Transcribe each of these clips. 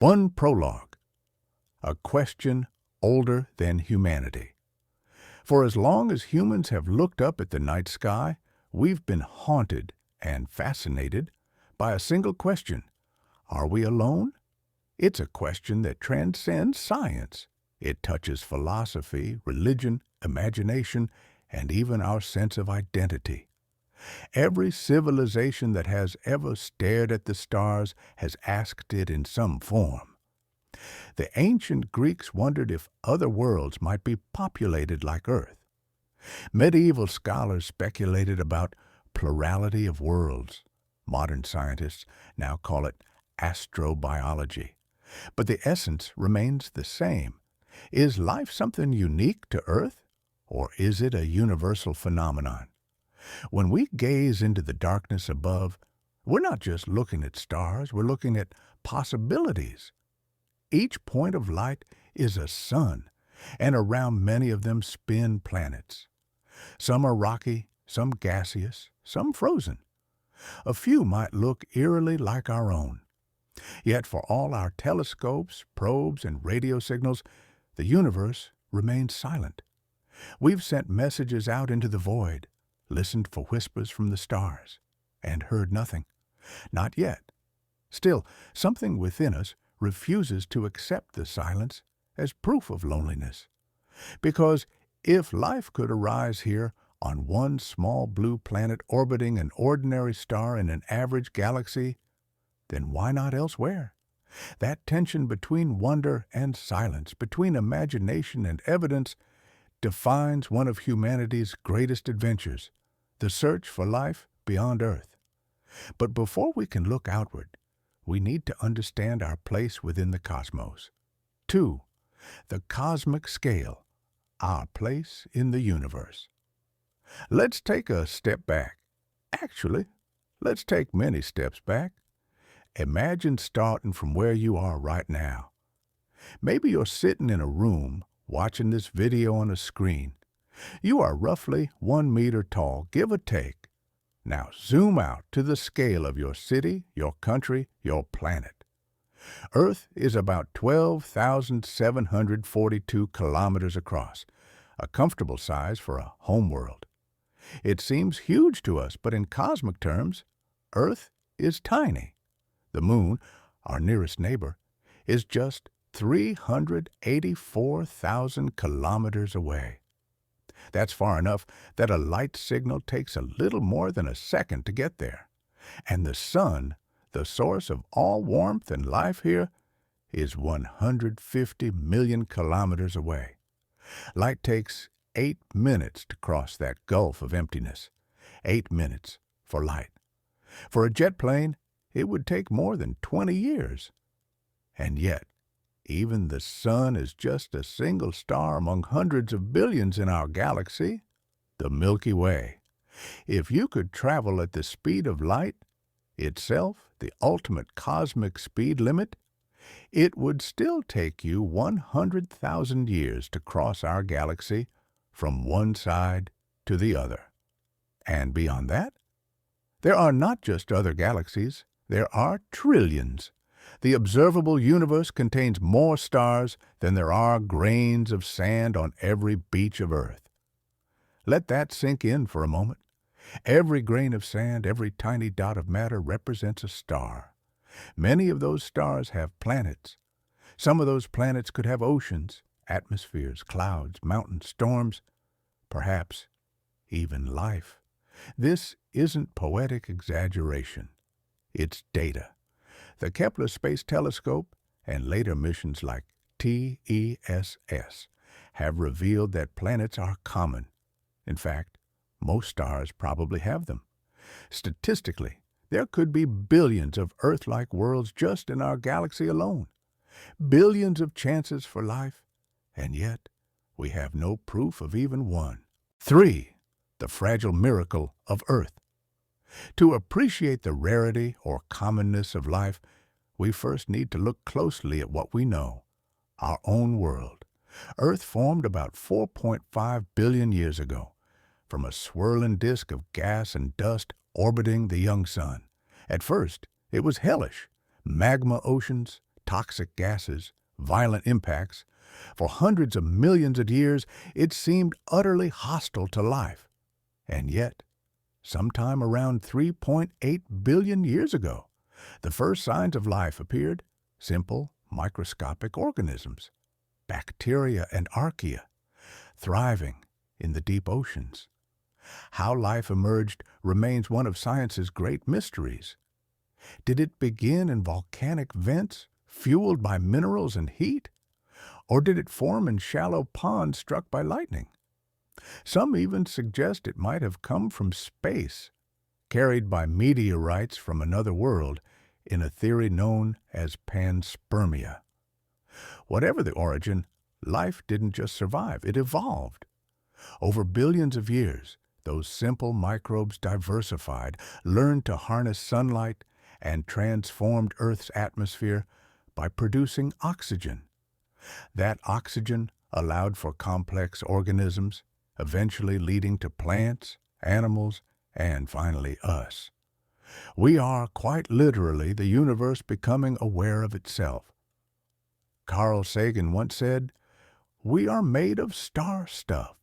One prologue, a question older than humanity. For as long as humans have looked up at the night sky, we've been haunted and fascinated by a single question. Are we alone? It's a question that transcends science. It touches philosophy, religion, imagination, and even our sense of identity. Every civilization that has ever stared at the stars has asked it in some form. The ancient Greeks wondered if other worlds might be populated like Earth. Medieval scholars speculated about plurality of worlds. Modern scientists now call it astrobiology. But the essence remains the same. Is life something unique to Earth, or is it a universal phenomenon? When we gaze into the darkness above, we're not just looking at stars, we're looking at possibilities. Each point of light is a sun, and around many of them spin planets. Some are rocky, some gaseous, some frozen. A few might look eerily like our own. Yet for all our telescopes, probes, and radio signals, the universe remains silent. We've sent messages out into the void, listened for whispers from the stars, and heard nothing. Not yet. Still, something within us refuses to accept the silence as proof of loneliness. Because if life could arise here on one small blue planet orbiting an ordinary star in an average galaxy, then why not elsewhere? That tension between wonder and silence, between imagination and evidence, defines one of humanity's greatest adventures, the search for life beyond Earth. But before we can look outward, we need to understand our place within the cosmos. 2. The cosmic scale, our place in the universe. Let's take a step back. Actually, let's take many steps back. Imagine starting from where you are right now. Maybe you're sitting in a room watching this video on a screen. You are roughly 1 meter tall, give or take. Now zoom out to the scale of your city, your country, your planet. Earth is about 12,742 kilometers across, a comfortable size for a homeworld. It seems huge to us, but in cosmic terms, Earth is tiny. The Moon, our nearest neighbor, is just 384,000 kilometers away. That's far enough that a light signal takes a little more than a second to get there. And the Sun, the source of all warmth and life here, is 150 million kilometers away. Light takes 8 minutes to cross that gulf of emptiness. 8 minutes for light. For a jet plane, it would take more than 20 years. And yet, even the Sun is just a single star among hundreds of billions in our galaxy, the Milky Way. If you could travel at the speed of light, itself the ultimate cosmic speed limit, it would still take you 100,000 years to cross our galaxy from one side to the other. And beyond that, there are not just other galaxies, there are trillions. The observable universe contains more stars than there are grains of sand on every beach of Earth. Let that sink in for a moment. Every grain of sand, every tiny dot of matter represents a star. Many of those stars have planets. Some of those planets could have oceans, atmospheres, clouds, mountains, storms, perhaps even life. This isn't poetic exaggeration. It's data. The Kepler Space Telescope and later missions like TESS have revealed that planets are common. In fact, most stars probably have them. Statistically, there could be billions of Earth-like worlds just in our galaxy alone. Billions of chances for life, and yet we have no proof of even one. 3. The fragile miracle of Earth. To appreciate the rarity or commonness of life, we first need to look closely at what we know, our own world. Earth formed about 4.5 billion years ago, from a swirling disk of gas and dust orbiting the young sun. At first, it was hellish. Magma oceans, toxic gases, violent impacts. For hundreds of millions of years, it seemed utterly hostile to life. And yet, sometime around 3.8 billion years ago, the first signs of life appeared, simple, microscopic organisms, bacteria and archaea, thriving in the deep oceans. How life emerged remains one of science's great mysteries. Did it begin in volcanic vents, fueled by minerals and heat? Or did it form in shallow ponds struck by lightning? Some even suggest it might have come from space, carried by meteorites from another world, in a theory known as panspermia. Whatever the origin, life didn't just survive, it evolved. Over billions of years, those simple microbes diversified, learned to harness sunlight, and transformed Earth's atmosphere by producing oxygen. That oxygen allowed for complex organisms, eventually leading to plants, animals, and finally us. We are quite literally the universe becoming aware of itself. Carl Sagan once said, "We are made of star stuff."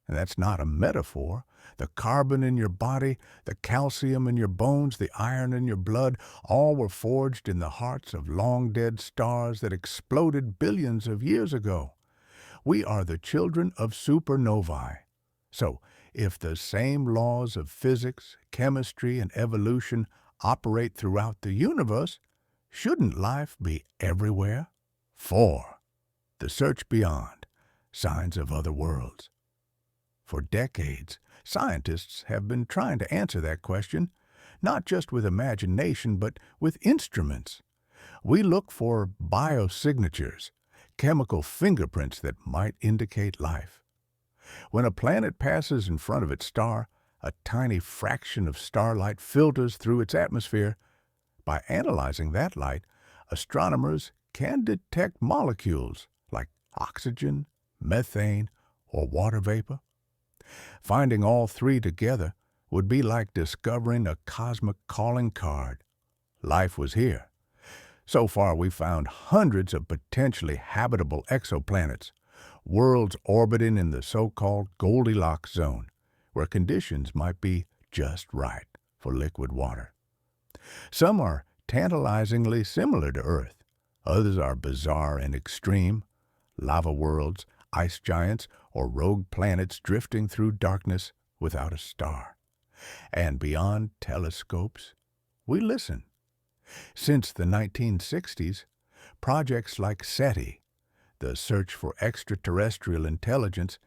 And that's not a metaphor. The carbon in your body, the calcium in your bones, the iron in your blood, all were forged in the hearts of long-dead stars that exploded billions of years ago. We are the children of supernovae. So, if the same laws of physics, chemistry, and evolution operate throughout the universe, shouldn't life be everywhere? 4. The search beyond, signs of other worlds. For decades, scientists have been trying to answer that question, not just with imagination, but with instruments. We look for biosignatures, chemical fingerprints that might indicate life. When a planet passes in front of its star, a tiny fraction of starlight filters through its atmosphere. By analyzing that light, astronomers can detect molecules like oxygen, methane, or water vapor. Finding all three together would be like discovering a cosmic calling card. Life was here. So far, we've found hundreds of potentially habitable exoplanets, worlds orbiting in the so-called Goldilocks zone, where conditions might be just right for liquid water. Some are tantalizingly similar to Earth. Others are bizarre and extreme, lava worlds, ice giants, or rogue planets drifting through darkness without a star. And beyond telescopes, we listen. Since the 1960s, projects like SETI, the Search for Extraterrestrial Intelligence,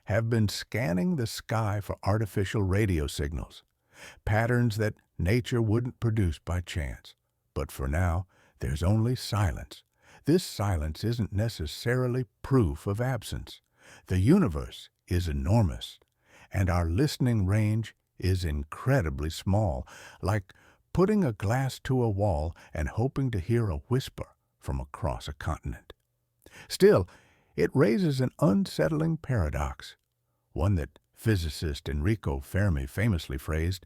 have been scanning the sky for artificial radio signals, patterns that nature wouldn't produce by chance. But for now, there's only silence. This silence isn't necessarily proof of absence. The universe is enormous, and our listening range is incredibly small, like putting a glass to a wall and hoping to hear a whisper from across a continent. Still, it raises an unsettling paradox, one that physicist Enrico Fermi famously phrased,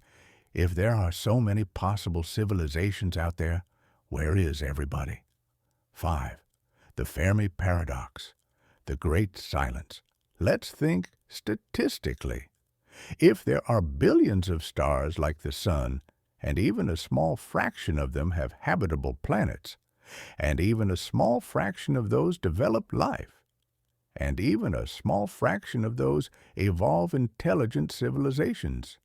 "If there are so many possible civilizations out there, where is everybody?" 5. The Fermi Paradox, the great silence. Let's think statistically. If there are billions of stars like the Sun, and even a small fraction of them have habitable planets, and even a small fraction of those develop life, and even a small fraction of those evolve intelligent civilizations,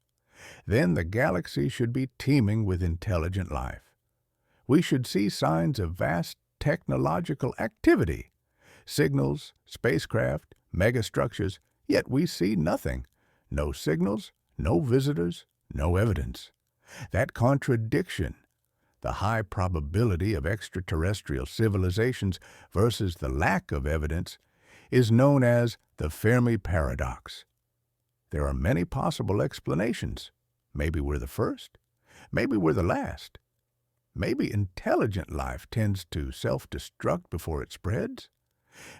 then the galaxy should be teeming with intelligent life. We should see signs of vast technological activity, signals, spacecraft, megastructures, yet we see nothing. No signals, no visitors, no evidence. That contradiction, the high probability of extraterrestrial civilizations versus the lack of evidence, is known as the Fermi Paradox. There are many possible explanations. Maybe we're the first. Maybe we're the last. Maybe intelligent life tends to self-destruct before it spreads.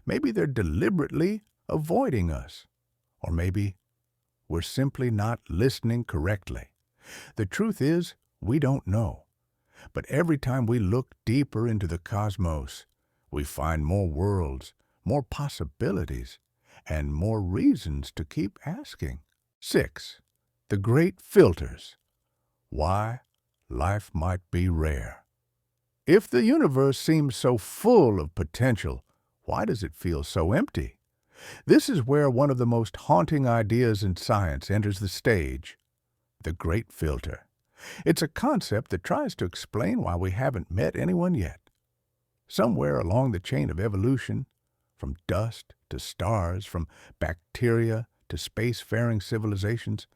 Maybe they're deliberately avoiding us. Or maybe we're simply not listening correctly. The truth is, we don't know. But every time we look deeper into the cosmos, we find more worlds, more possibilities, and more reasons to keep asking. 6. The great filters. Why life might be rare. If the universe seems so full of potential, why does it feel so empty? This is where one of the most haunting ideas in science enters the stage: the great filter. It's a concept that tries to explain why we haven't met anyone yet. Somewhere along the chain of evolution, from dust to stars, from bacteria to spacefaring civilizations,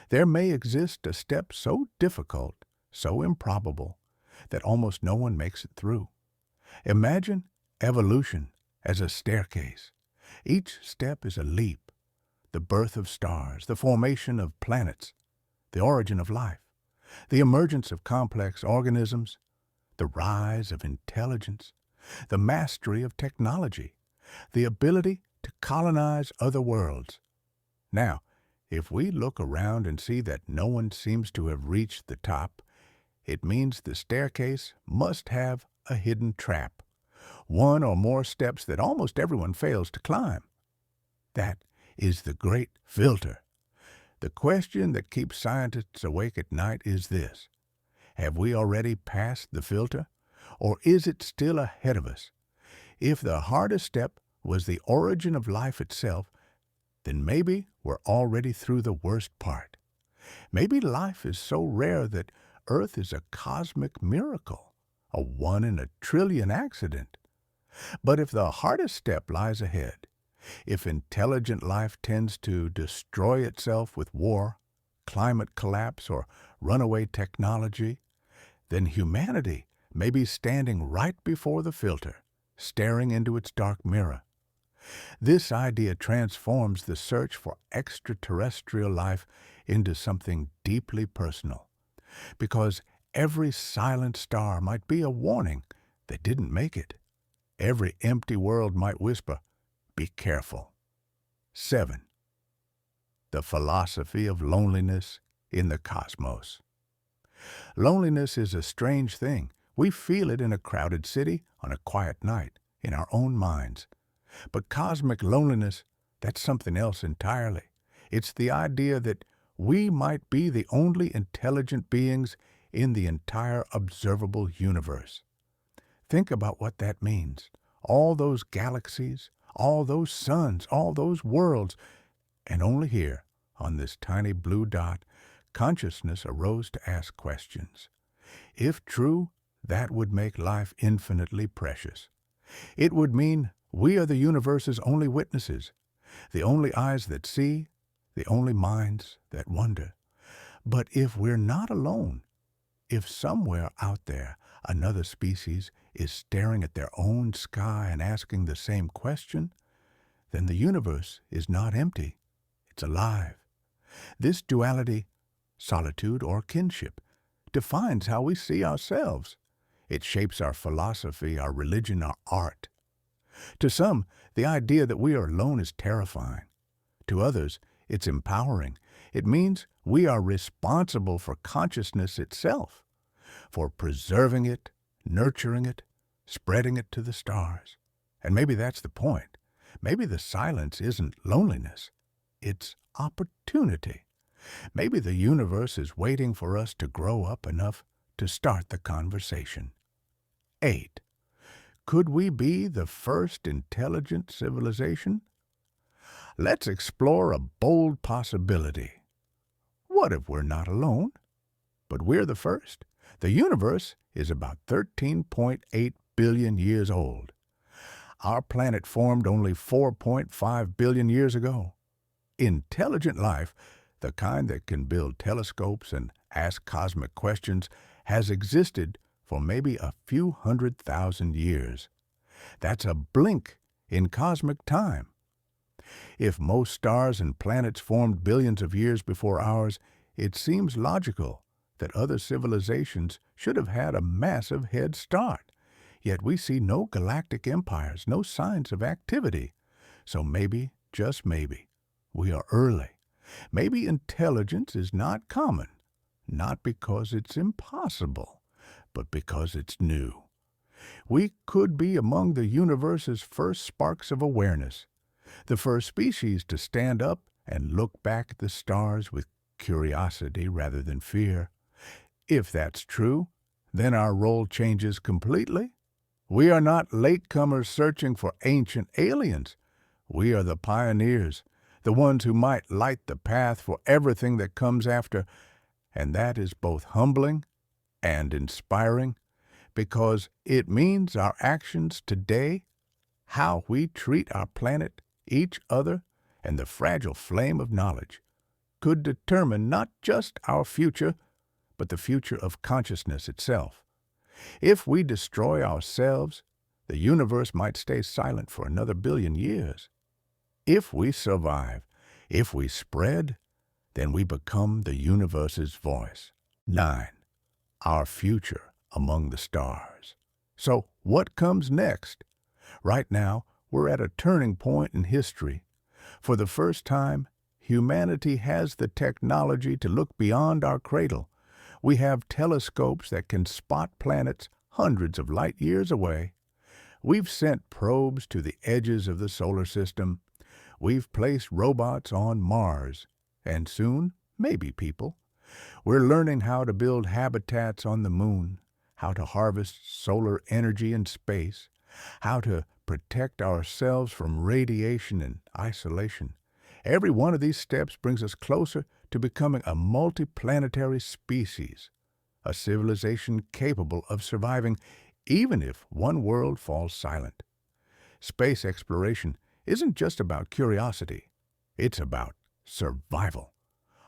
there may exist a step so difficult, so improbable, that almost no one makes it through. Imagine evolution as a staircase. Each step is a leap: the birth of stars, the formation of planets, the origin of life, the emergence of complex organisms, the rise of intelligence, the mastery of technology, the ability to colonize other worlds. Now, if we look around and see that no one seems to have reached the top, it means the staircase must have a hidden trap, one or more steps that almost everyone fails to climb. That is the great filter. The question that keeps scientists awake at night is this: have we already passed the filter, or is it still ahead of us? If the hardest step was the origin of life itself, then maybe we're already through the worst part. Maybe life is so rare that Earth is a cosmic miracle, a 1 in a trillion accident. But if the hardest step lies ahead, if intelligent life tends to destroy itself with war, climate collapse, or runaway technology, then humanity may be standing right before the filter, staring into its dark mirror. This idea transforms the search for extraterrestrial life into something deeply personal, because every silent star might be a warning they didn't make it. Every empty world might whisper, "Be careful." 7. The philosophy of loneliness in the cosmos. Loneliness is a strange thing. We feel it in a crowded city, on a quiet night, in our own minds. But cosmic loneliness, that's something else entirely. It's the idea that we might be the only intelligent beings in the entire observable universe. Think about what that means. All those galaxies, all those suns, all those worlds, and only here, on this tiny blue dot, consciousness arose to ask questions. If true, that would make life infinitely precious. It would mean we are the universe's only witnesses, the only eyes that see, the only minds that wonder. But if we're not alone, if somewhere out there another species is staring at their own sky and asking the same question, then the universe is not empty, it's alive. This duality, solitude or kinship, defines how we see ourselves. It shapes our philosophy, our religion, our art. To some, the idea that we are alone is terrifying. To others, it's empowering. It means we are responsible for consciousness itself, for preserving it, nurturing it, spreading it to the stars. And maybe that's the point. Maybe the silence isn't loneliness. It's opportunity. Maybe the universe is waiting for us to grow up enough to start the conversation. 8. Could we be the first intelligent civilization? Let's explore a bold possibility. What if we're not alone, but we're the first? The universe is about 13.8 billion years old. Our planet formed only 4.5 billion years ago. Intelligent life, the kind that can build telescopes and ask cosmic questions, has existed for maybe a few 100,000 years. That's a blink in cosmic time. If most stars and planets formed billions of years before ours, it seems logical that other civilizations should have had a massive head start. Yet we see no galactic empires, no signs of activity. So maybe, just maybe, we are early. Maybe intelligence is not common, not because it's impossible, but because it's new. We could be among the universe's first sparks of awareness, the first species to stand up and look back at the stars with curiosity rather than fear. If that's true, then our role changes completely. We are not latecomers searching for ancient aliens. We are the pioneers, the ones who might light the path for everything that comes after, and that is both humbling and inspiring, because it means our actions today, how we treat our planet, each other, and the fragile flame of knowledge, could determine not just our future, but the future of consciousness itself. If we destroy ourselves, the universe might stay silent for another billion years. If we survive, if we spread, then we become the universe's voice. 9. Our future among the stars. So what comes next? Right now, we're at a turning point in history. For the first time, humanity has the technology to look beyond our cradle. We have telescopes that can spot planets hundreds of light years away. We've sent probes to the edges of the solar system. We've placed robots on Mars, and soon, maybe people. We're learning how to build habitats on the moon, how to harvest solar energy in space, how to protect ourselves from radiation and isolation. Every one of these steps brings us closer to becoming a multiplanetary species, a civilization capable of surviving even if one world falls silent. Space exploration isn't just about curiosity, it's about survival.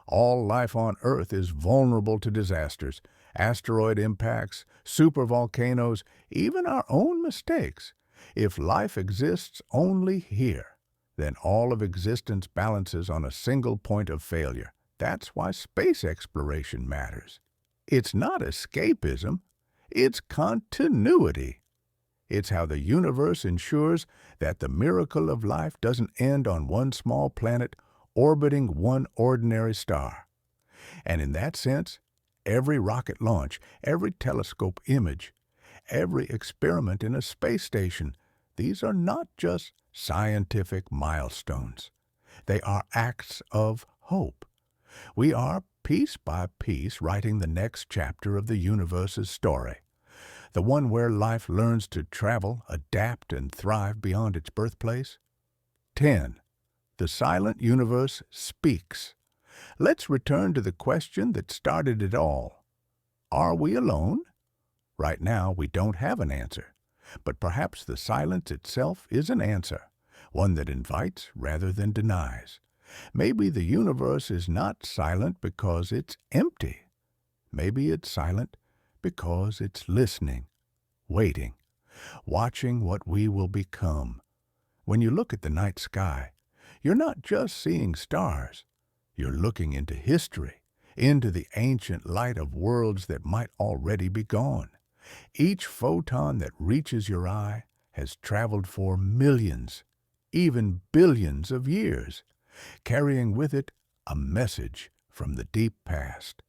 All life on Earth is vulnerable to disasters, asteroid impacts, supervolcanoes, even our own mistakes. If life exists only here, then all of existence balances on a single point of failure. That's why space exploration matters. It's not escapism, it's continuity. It's how the universe ensures that the miracle of life doesn't end on one small planet orbiting one ordinary star. And in that sense, every rocket launch, every telescope image, every experiment in a space station, these are not just scientific milestones. They are acts of hope. We are, piece by piece, writing the next chapter of the universe's story, the one where life learns to travel, adapt, and thrive beyond its birthplace. 10. The silent universe speaks. Let's return to the question that started it all. Are we alone? Right now, we don't have an answer, but perhaps the silence itself is an answer, one that invites rather than denies. Maybe the universe is not silent because it's empty. Maybe it's silent because it's listening, waiting, watching what we will become. When you look at the night sky, you're not just seeing stars. You're looking into history, into the ancient light of worlds that might already be gone. Each photon that reaches your eye has traveled for millions, even billions of years, carrying with it a message from the deep past.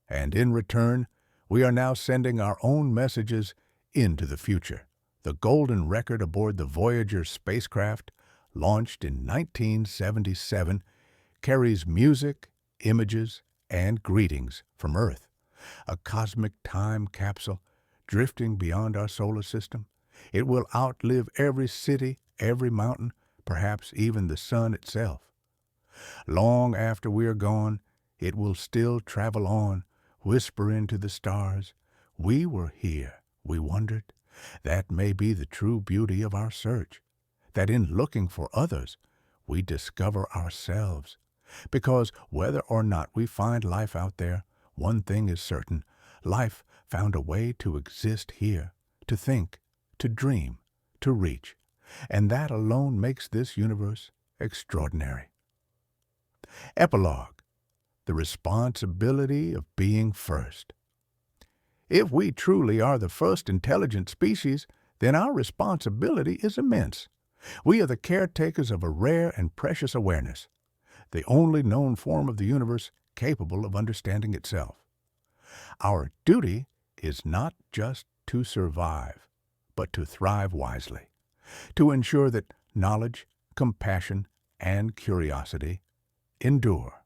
And in return, we are now sending our own messages into the future. The golden record aboard the Voyager spacecraft, launched in 1977, carries music, images, and greetings from Earth, a cosmic time capsule drifting beyond our solar system. It will outlive every city, every mountain, perhaps even the sun itself. Long after we are gone, it will still travel on, whisper into the stars, "We were here, we wondered." That may be the true beauty of our search, that in looking for others, we discover ourselves. Because whether or not we find life out there, one thing is certain: life found a way to exist here, to think, to dream, to reach. And that alone makes this universe extraordinary. Epilogue: the responsibility of being first. If we truly are the first intelligent species, then our responsibility is immense. We are the caretakers of a rare and precious awareness, the only known form of the universe capable of understanding itself. Our duty is not just to survive, but to thrive wisely, to ensure that knowledge, compassion, and curiosity endure,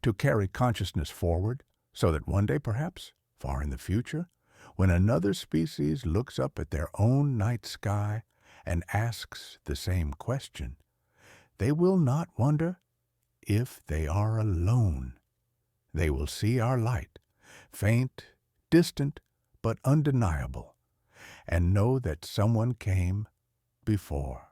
to carry consciousness forward so that one day, perhaps, far in the future, when another species looks up at their own night sky and asks the same question, they will not wonder if they are alone. They will see our light, faint, distant, but undeniable, and know that someone came before.